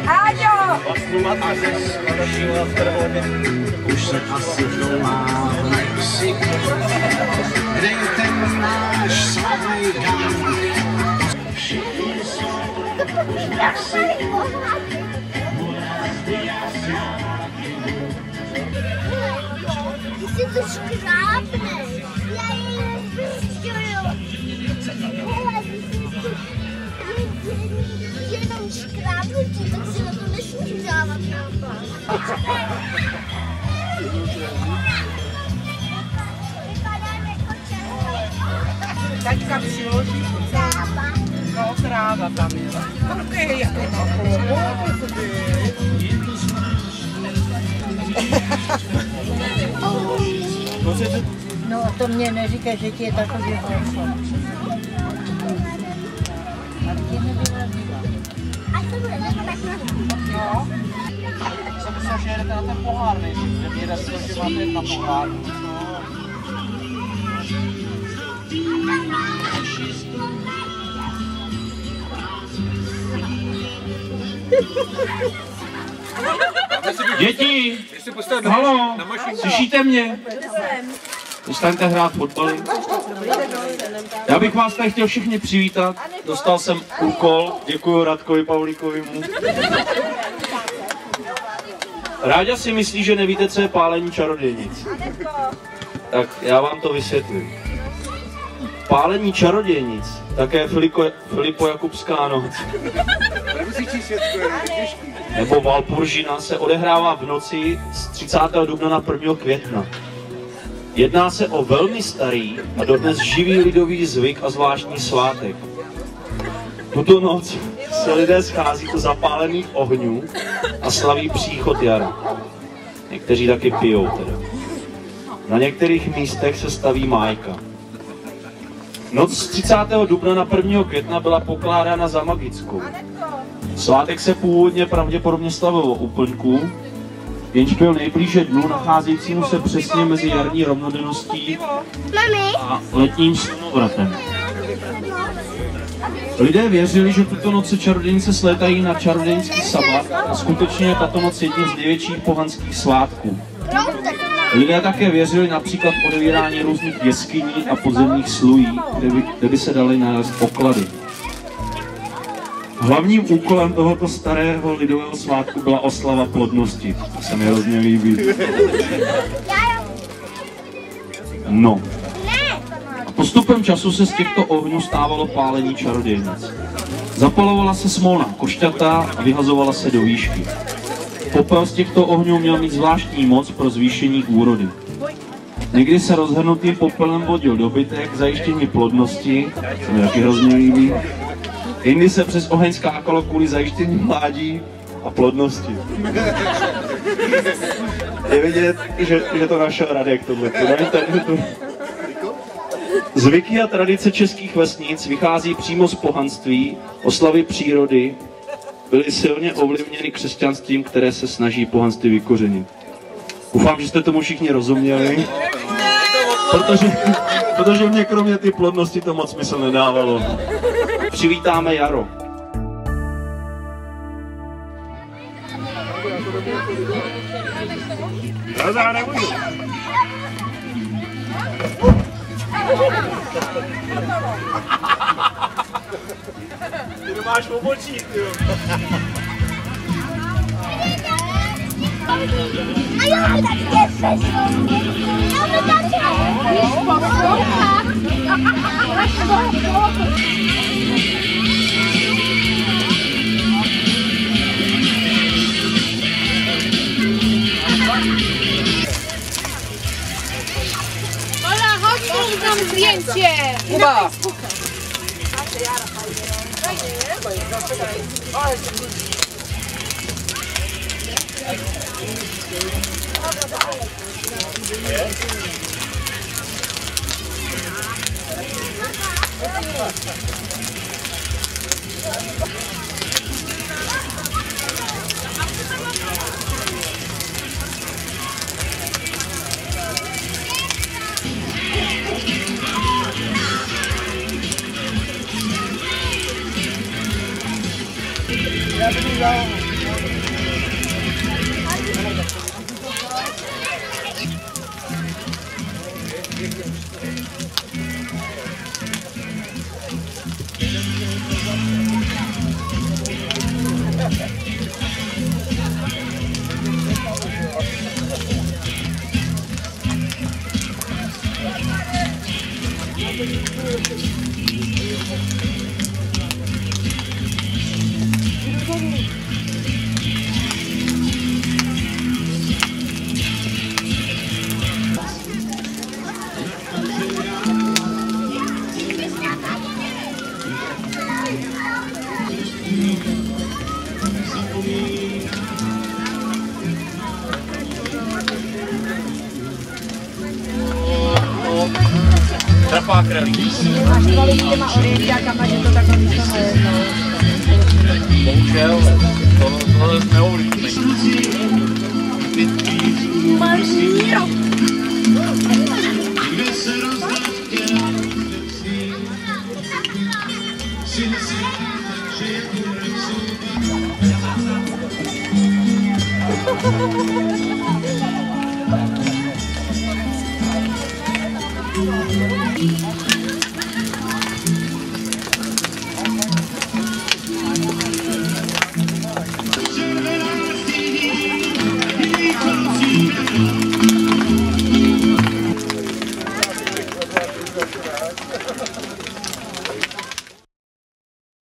Áďo! Už se asi dlouhá si, kde je ten náš slavný gang. Všichni jsou už asi. Ty si to škrábneš, já ji nezvyšťuju. Hele, ty si jenom škrábnutí, tak si na to nesmíš dávat nápad. Taťka přiloží. Tráva. No, tráva tam je. Okej, jak to má No a to mě neříká, že ti je takový hlasa. A to bude No. Jsem myslel, že jedete na ten pohár nejdřív, že mi jde z toho, že máte jet na pohár. Děti! Halo! Slyšíte mě? Přestaňte hrát fotbaly. Já bych vás tady chtěl všichni přivítat. Dostal jsem úkol. Děkuji Radkovi Pavlíkovi. Ráďa si myslí, že nevíte, co je pálení čarodějnic. Tak já vám to vysvětlím. Pálení čarodějnic, také Filipo-Jakubská noc, nebo Valpuržina, se odehrává v noci z 30. dubna na 1. května. Jedná se o velmi starý a dodnes živý lidový zvyk a zvláštní svátek. Tuto noc se lidé schází u zapálených ohňů a slaví příchod jara. Někteří taky pijou teda. Na některých místech se staví májka. Noc z 30. dubna na 1. května byla pokládána za magickou. Svátek se původně pravděpodobně slavil o úplňku, jenž byl nejblíže dnu nacházejícímu se přesně mezi jarní rovnodenností a letním slunovratem. Lidé věřili, že tuto noc se čarodějnice slétají na čarodějnický sabbat a skutečně je tato noc jedním z největších pohanských svátků. Lidé také věřili například v odevírání různých jeskyní a podzemních slují, kde by se daly nalézt poklady. Hlavním úkolem tohoto starého lidového svátku byla oslava plodnosti. To se mi hrozně líbí. No. A postupem času se z těchto ohňů stávalo pálení čarodějnic. Zapalovala se smolná košťata a vyhazovala se do výšky. Popel z těchto ohňů měl mít zvláštní moc pro zvýšení úrody. Někdy se rozhrnutým popelem vodil dobytek k zajištění plodnosti, co mi taky hrozně líbí. Jindy se přes oheň skákalo kvůli zajištění mládí a plodnosti. Je vidět, že to našel Radek tohle. Zvyky a tradice českých vesnic vychází přímo z pohanství, oslavy přírody, byly silně ovlivněny křesťanstvím, které se snaží pohanství vykořenit. Doufám, že jste tomu všichni rozuměli, protože mě kromě ty plodnosti to moc smysl nedávalo. Přivítáme jaro. Já nebudu. Ty to máš obočí, ty jo. A já mi tak těším. Já mi tak Ola, chodź tu, mam zdjęcie! Kuba! Trapák relí. A říkali těma orientákama, že to takhle vyšlo. Bohužel, tohle neovlivní. Thank you.